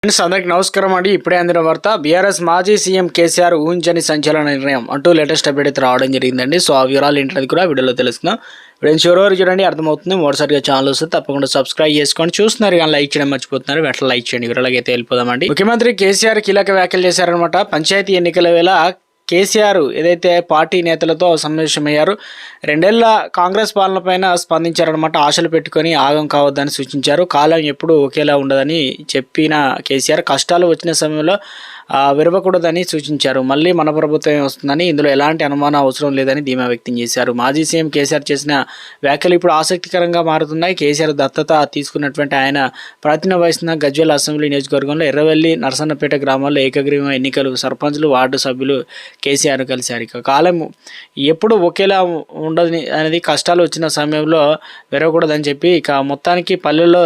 Friends అందరికి నమస్కారం అండి. ఇప్పుడే అందిన వార్త, బీఆర్ఎస్ మాజీ సీఎం కేసీఆర్ ఊహించని సంచలన నిర్ణయం అంటూ లేటెస్ట్ అప్డేట్ అయితే రావడం జరిగిందండి. సో ఆ వివరాలు ఏంటనేది కూడా వీడియోలో తెలుసుకుందాం. ఫ్రెండ్స్ ఎవరెవరు చూడండి అర్థమవుతుంది. మొదటిసారిగా ఛానల్ వస్తే తప్పకుండా సబ్స్క్రైబ్ చేసుకొని చూస్తున్నారు కానీ లైక్ చేయడం మర్చిపోతున్నారు. వెంటనే లైక్ చేయండి. వివరాలకి అయితే వెళ్ళిపోదామండి. ముఖ్యమంత్రి కేసీఆర్ కీలక వ్యాఖ్యలు చేశారనమాట. పంచాయతీ ఎన్నికల వేళ కేసీఆర్ ఏదైతే పార్టీ నేతలతో సమావేశమయ్యారు, 2 ఏళ్ల కాంగ్రెస్ పాలనపైన స్పందించారనమాట. ఆశలు పెట్టుకొని ఆగం కావద్దని సూచించారు. కాలం ఎప్పుడు ఒకేలా ఉండదని చెప్పిన కేసీఆర్ కష్టాలు వచ్చిన సమయంలో విరవకూడదని సూచించారు. మళ్ళీ మన ప్రభుత్వమే వస్తుందని, ఇందులో ఎలాంటి అనుమానం అవసరం లేదని ధీమా వ్యక్తం చేశారు. మాజీ సీఎం కేసీఆర్ చేసిన వ్యాఖ్యలు ఇప్పుడు ఆసక్తికరంగా మారుతున్నాయి. కేసీఆర్ దత్తత తీసుకున్నటువంటి ఆయన ప్రాతినిధ్యం వహిస్తున్న గజ్వేల్ అసెంబ్లీ నియోజకవర్గంలో ఎర్రవెల్లి నరసన్నపేట గ్రామాల్లో ఏకగ్రీవ ఎన్నికలు సర్పంచ్లు, వార్డు సభ్యులు కేసీఆర్ కలిశారు. ఇక కాలం ఎప్పుడు ఒకేలా ఉండదు అనేది, కష్టాలు వచ్చిన సమయంలో విరవకూడదని చెప్పి ఇక మొత్తానికి పల్లెల్లో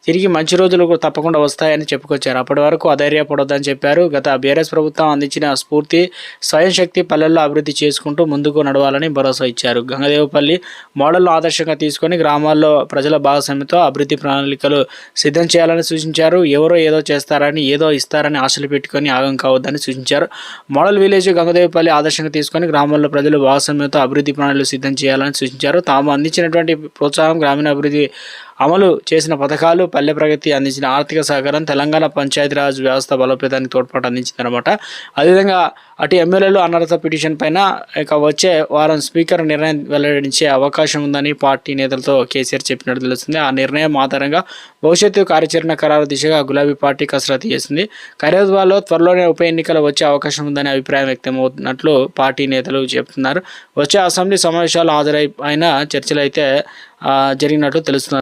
తిరిగి మంచి రోజులు తప్పకుండా వస్తాయని చెప్పుకొచ్చారు. అప్పటి వరకు అధైర్యపడొద్దని చెప్పారు. గత బీఆర్ఎస్ ప్రభుత్వం అందించిన స్ఫూర్తి, స్వయం శక్తి పల్లెల్లో అభివృద్ధి చేసుకుంటూ ముందుకు నడవాలని భరోసా ఇచ్చారు. గంగదేవపల్లి మోడల్ను ఆదర్శంగా తీసుకొని గ్రామాల్లో ప్రజల భాగస్వామ్యంతో అభివృద్ధి ప్రణాళికలు సిద్ధం చేయాలని సూచించారు. ఎవరో ఏదో చేస్తారని, ఏదో ఇస్తారని ఆశలు పెట్టుకొని ఆగం కావద్దని సూచించారు. మోడల్ విలేజ్ గంగదేవపల్లి ఆదర్శంగా తీసుకొని గ్రామాల్లో ప్రజలు భాగస్వామ్యంతో అభివృద్ధి ప్రణాళికలు సిద్ధం చేయాలని సూచించారు. తాము అందించినటువంటి ప్రోత్సాహం, గ్రామీణాభివృద్ధి అమలు చేసిన పథకాలు, పల్లె ప్రగతి, అందించిన ఆర్థిక సహకారం తెలంగాణ పంచాయతీరాజ్ వ్యవస్థ బలోపేతానికి తోడ్పాటు అందించిందనమాట. అదేవిధంగా అటు ఎమ్మెల్యేలు అనర్హత పిటిషన్ పైన ఇక వచ్చే వారం స్పీకర్ నిర్ణయం వెల్లడించే అవకాశం ఉందని పార్టీ నేతలతో కేసీఆర్ చెప్పినట్టు తెలుస్తుంది. ఆ నిర్ణయం ఆధారంగా భవిష్యత్తు కార్యాచరణ ఖరారు దిశగా గులాబీ పార్టీ కసరత్తు చేసింది. ఖైరతాబాద్లో త్వరలోనే ఉప ఎన్నికలు వచ్చే అవకాశం ఉందని అభిప్రాయం వ్యక్తమవుతున్నట్లు పార్టీ నేతలు చెబుతున్నారు. వచ్చే అసెంబ్లీ సమావేశాలు హాజరైన చర్చలు అయితే జరిగినట్లు తెలుస్తున్నారు.